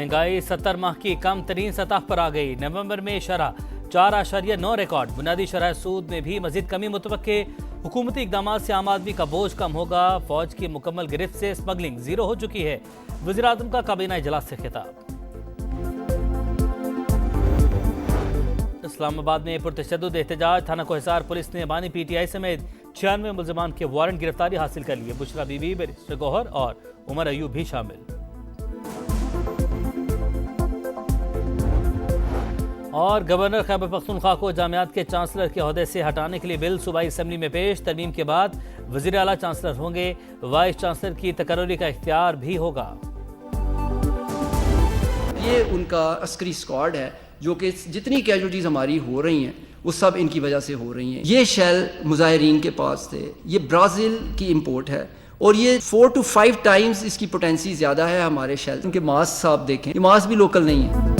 महंगाई 70 माह की कम तरीन सतह पर आ गई। नवंबर में शरह 4.9 रिकॉर्ड। बुनियादी शरह सूद में भी मजीद कमी मुतवक्के। हुकूमती इकदाम से आम आदमी का बोझ कम होगा। फौज की मुकम्मल गिरफ्त से स्मगलिंग जीरो हो चुकी है। वज़ीर आज़म का काबीना इजलास से खिताब। इस्लामाबाद में पुरतशद्दुद एहतजाज। थाना कोहिसार पुलिस ने बानी PTI समेत 96 मुलजमान के वारंट गिरफ्तारी हासिल कर लिए। बुशरा बीबी, बैरिस्टर गौहर और उमर अयूब भी शामिल। और गवर्नर खैबर पख्तूनख्वा को जामियात के चांसलर के ओहदे से हटाने के लिए बिल सूबाई असम्बली में पेश। तरमीम के बाद वज़ीर आला चांसलर होंगे। वाइस चांसलर की तकर्री का इख्तियार भी होगा। ये उनका अस्करी स्क्वाड है जो कि जितनी कैजुअल्टीज हमारी हो रही हैं वो सब इनकी वजह से हो रही हैं। ये शेल मुजाहिरीन के पास थे। ये ब्राज़ील की इंपोर्ट है और ये 4 to 5 टाइम्स इसकी पोटेंसी ज़्यादा है हमारे शेल। इनके मास्क आप देखें, ये मास्क भी लोकल नहीं है।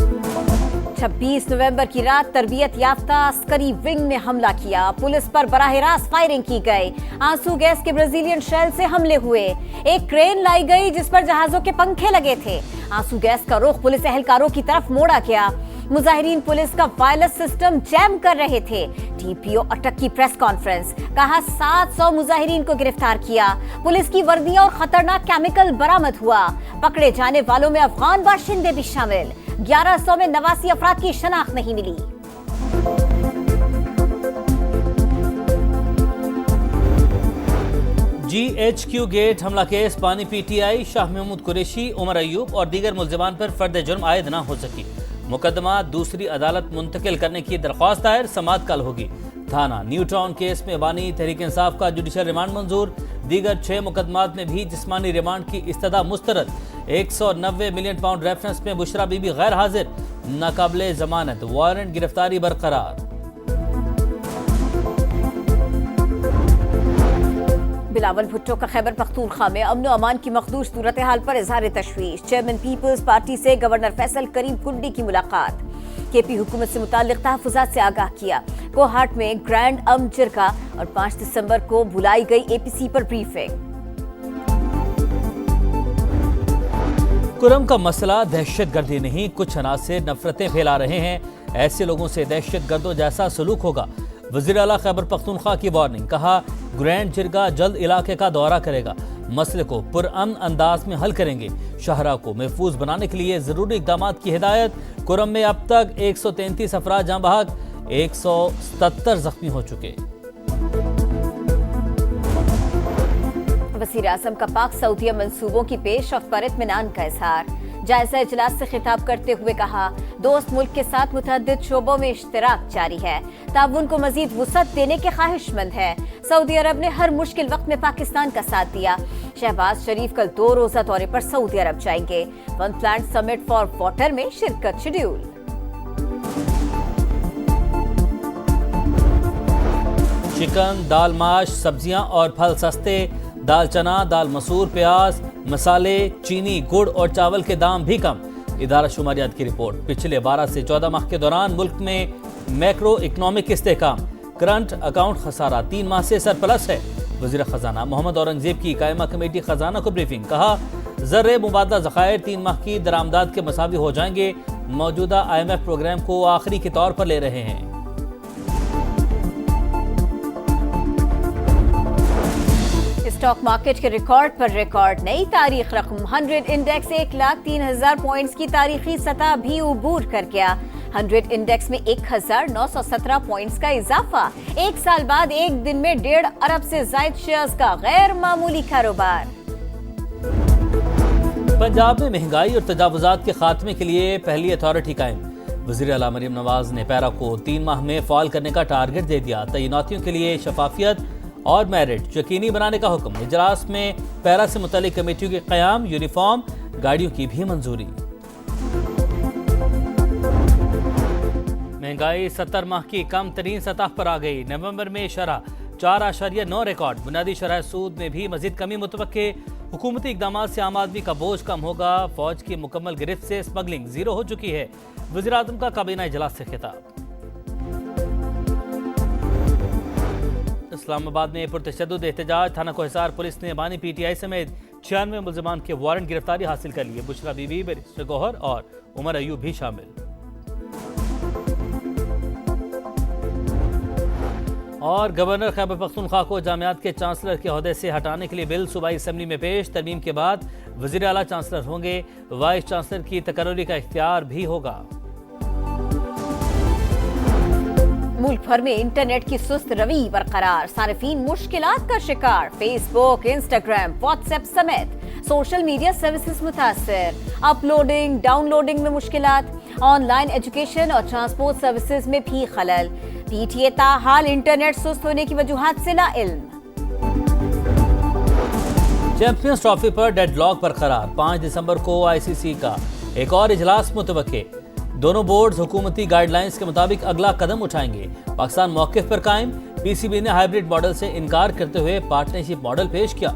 26 नवंबर की रात तरबियत याफ्ता अस्करी विंग ने हमला किया। पुलिस पर बराह रास्त फायरिंग की गई। आंसू गैस के ब्राजीलियन शेल से हमले हुए। एक क्रेन लाई गई जिस पर जहाजों के पंखे लगे थे। आंसू गैस का रुख पुलिस एहलकारों की तरफ मोड़ा गया। मुजाहिरीन पुलिस का वायरलेस सिस्टम जैम कर रहे थे। TPO अटक की प्रेस कॉन्फ्रेंस। कहा 700 मुजाहिरीन को गिरफ्तार किया। पुलिस की वर्दियां और खतरनाक केमिकल बरामद हुआ। पकड़े जाने वालों में अफगान बाशिंदे भी शामिल। 1100 में 89 अफराद की शनाख्त नहीं मिली। GHQ गेट हमला केस। बानी PTI शाह महमूद कुरैशी, उमर अयूब और दीगर मुलजमान पर फर्द जुर्म आयद न हो सकी। मुकदमा दूसरी अदालत मुंतकिल करने की दरख्वास्त दायर। समाअत कल होगी। थाना न्यू टाउन केस में बानी तहरीक इंसाफ का जुडिशल रिमांड मंजूर। दीगर 6 मुकदमात में भी जिस्मानी रिमांड की इस्तदा मुस्तरद। 190 मिलियन पाउंड रेफरेंस में बुशरा बीबी गैर हाजिर। नाकाबिले जमानत। वारंट गिरफ्तारी बरकरार। बिलावल भुट्टो का खैबर पख्तूनख्वा में अमन अमान की मखदूश सूरत हाल पर इजहार तशवीश। चेयरमैन पीपल्स पार्टी से गवर्नर फैसल करीम कुंडी की मुलाकात। KP हुकूमत से मुताल्लिक तहफ़्फ़ुज़ात से आगाह किया। कोहाट में ग्रैंड अम जिरगा और 5 दिसंबर को बुलाई गई APC पर ब्रीफिंग। कुरम का मसला दहशत गर्दी नहीं, कुछ अनासिर नफरतें फैला रहे हैं। ऐसे लोगों से दहशत गर्दों जैसा सलूक होगा। वज़ीर आला खैबर पख्तूनख्वा की वार्निंग। कहा ग्रैंड जिरगा जल्द इलाके का दौरा करेगा। मसले को पुरअमन अंदाज में हल करेंगे। शाहरा को महफूज बनाने के लिए जरूरी इकदाम की हिदायत। कुरम में अब तक 133 अफराद जाँ बहक, 177 जख्मी हो चुके। वज़ीर आज़म का पाक सऊदीया मंसूबों की पेशरफ्त पर इत्मीनान का इजहार। जायजा इजलास से खिताब करते हुए कहा दोस्त मुल्क के साथ मुतअद्दिद शोबों में इश्तिराक जारी है। ताउन को मजीद वुसअत देने के ख्वाहिशमंद है। सऊदी अरब ने हर मुश्किल वक्त में पाकिस्तान का साथ दिया। शहबाज शरीफ कल 2 रोजा दौरे पर सऊदी अरब जाएंगे। One plant summit for water में शिरकत शेड्यूल। चिकन, दाल, माश, सब्जियां और फल सस्ते। दाल चना, दाल मसूर, प्याज, मसाले, चीनी, गुड़ और चावल के दाम भी कम। इदारा शुमारियात की रिपोर्ट। पिछले 12 से 14 माह के दौरान मुल्क में मैक्रो इकनॉमिक इस्तेहकाम। करंट अकाउंट खसारा 3 माह से सरप्लस है। वज़ीर खजाना मोहम्मद औरंगजेब की कायमा कमेटी खजाना को ब्रीफिंग। कहा ज़र मुबादला ज़खायर 3 माह की दरामदाद के मसावी हो जाएंगे। मौजूदा IMF प्रोग्राम को आखिरी के तौर पर ले रहे हैं। स्टॉक मार्केट के रिकॉर्ड पर रिकॉर्ड। नई तारीख रकम 100 इंडेक्स 1,03,000 पॉइंट्स की तारीखी सतह भी उबूर कर गया। 100 इंडेक्स में 1,917 पॉइंट्स का इजाफा। 1 साल बाद एक दिन में 1.5 अरब से जायद शेयर्स का गैर मामूली कारोबार। पंजाब में महंगाई और तजावुजात के खात्मे के लिए पहली अथॉरिटी कायम। वज़ीर आला मरीम नवाज ने पैरा को 3 माह में फाल करने का टारगेट दे दिया। तैनातियों के लिए शफाफियत और मेरिट यकीनी बनाने का हुक्म। इजलास में पैरा से मुतल्लिक कमेटियों के क़याम, यूनिफॉर्म, गाड़ियों की भी मंजूरी। महंगाई 70 माह की कम तरीन सतह पर आ गई। नवंबर में शरह 4.9 रिकॉर्ड। बुनियादी शरह सूद में भी मजीद कमी मुतवक्के। हुकूमती इकदाम से आम आदमी का बोझ कम होगा। फौज की मुकम्मल गिरफ्त से स्मगलिंग जीरो हो चुकी है। वज़ीर आज़म का काबीना इजलास से खिताब। इस्लामाबाद में पुरतशद्दुद एहतजाज। थाना कोहिसार पुलिस ने बानी PTI समेत 96 मुलजमान के वारंट गिरफ्तारी हासिल कर लिए। बुशरा बीबी, बैरिस्टर गौहर और उमर अयूब भी शामिल। और गवर्नर खैबर पख्तूनख्वा को जामियात के चांसलर के ओहदे से हटाने के लिए बिल सूबाई असम्बली में पेश। तरमीम के बाद वज़ीर आला चांसलर होंगे, वाइस चांसलर की तकर्री का इख्तियार भी होगा। मुल्क भर में इंटरनेट की सुस्त रवि बरकरार, सारिफीन मुश्किलात का शिकार। फेसबुक, इंस्टाग्राम, व्हाट्सएप समेत सोशल मीडिया सर्विसेज मुतासर। अपलोडिंग, डाउनलोडिंग में मुश्किलात। ऑनलाइन एजुकेशन और ट्रांसपोर्ट सर्विसेज में भी खलल। पीटीए ताहाल इंटरनेट सुस्त होने की वजूहात से लाइल्म। चैंपियंस ट्रॉफी पर डेडलॉक बरकरार। 5 दिसंबर को आईसीसी का एक और इजलास मुतवक्के। दोनों बोर्ड हुकूमती गाइडलाइंस के मुताबिक अगला कदम उठाएंगे। पाकिस्तान मौकिफ पर कायम। पीसीबी ने हाइब्रिड मॉडल से इनकार करते हुए पार्टनरशिप मॉडल पेश किया।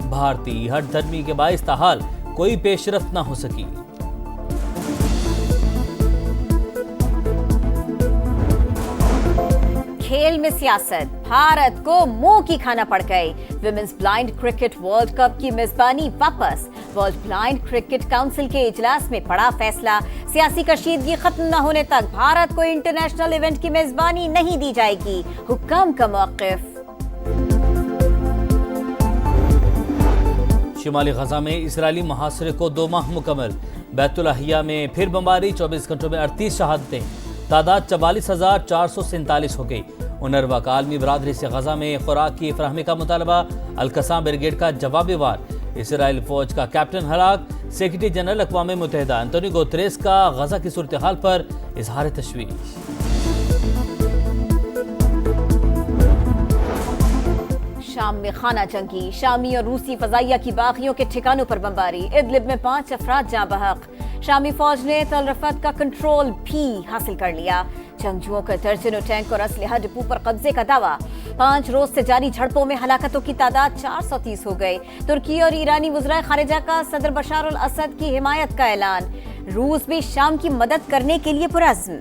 भारतीय हठधर्मी के बाइस ताहाल कोई पेशरफ्त न हो सकी। खेल में सियासत, भारत को मुंह की खाना पड़ गई। Women's blind cricket world cup की मेजबानी वापस। वर्ल्ड ब्लाइंड क्रिकेट काउंसिल के इजलास में पड़ा फैसला, सियासी कशीदगी खत्म न होने तक भारत को इंटरनेशनल इवेंट की मेजबानी नहीं दी जाएगी। हुक्म का मौक़िफ़। शिमाली गजा में इसराइली मुहासरे को 2 माह मुकम्मल। बैतुल-अहिया में फिर बमबारी, 24 घंटों में 38 शहादतें। तादाद 44,447 हो गई। उनरवा का आलमी बरादरी से गजा में खुराक की फराहमी का मुतालबा। अल-कसाम ब्रिगेड का जवाबी वार। इसराइल फौज का कैप्टन हलाक। सेक्रेटरी जनरल अक़वाम मुत्तहिदा एंटोनियो गुतेरेस का गजा की सूरत हाल पर इजहार तशवीश। शाम में खाना जंगी, शामी और रूसी फजाइया की बागियों के ठिकानों पर बमबारी। इदलिब में 5 अफराद जाँ बहक। शामी फौज ने तल रफत का कंट्रोल भी हासिल कर लिया। जंगजुओं का दर्जनों टैंक और असलहा डिपो पर कब्जे का दावा। 5 रोज से जारी झड़पों में हलाकतों की तादाद 430 हो गई। तुर्की और ईरानी वज़राए खारिजा का सदर बशार अल असद की हिमायत का ऐलान। रूस भी शाम की मदद करने के लिए पुरअज़्म।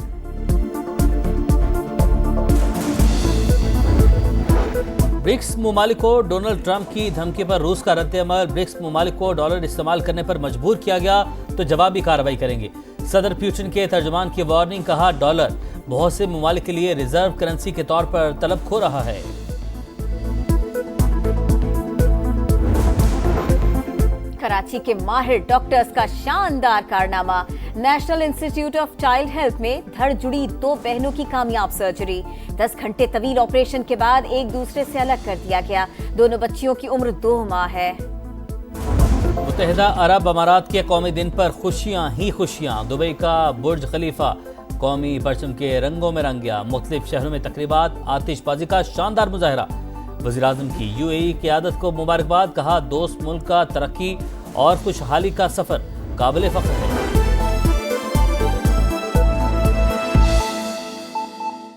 ब्रिक्स मुमालिक को डोनाल्ड ट्रंप की धमकी पर रूस का रद्द-ए-अमल। ब्रिक्स मुमालिक को डॉलर इस्तेमाल करने पर मजबूर किया गया तो जवाबी कार्रवाई करेंगे। सदर पुतिन के तर्जुमान की वार्निंग, कहा डॉलर बहुत से मुमालिक के लिए रिजर्व करेंसी के तौर पर तलब खो रहा है। कराची के माहिर डॉक्टर्स का शानदार कारनामा। National institute of child health में धड़ जुड़ी 2 बहनों की कामयाब सर्जरी। 10 घंटे तवील ऑपरेशन के बाद एक दूसरे से अलग कर दिया गया। दोनों बच्चियों की उम्र 2 माह है। मुत्तहिदा अरब अमारात के कौमी दिन पर खुशियां ही खुशियां। दुबई का बुर्ज खलीफा कौमी परचम के रंगों में रंग गया। मुख्तलिफ शहरों में तकरीबात, आतिशबाजी का शानदार मुजाहरा। वज़ीर-ए-आज़म की यूएई क़यादत को मुबारकबाद, कहा दोस्त मुल्क का तरक्की और खुशहाली का सफर काबिल फ़ख्र है।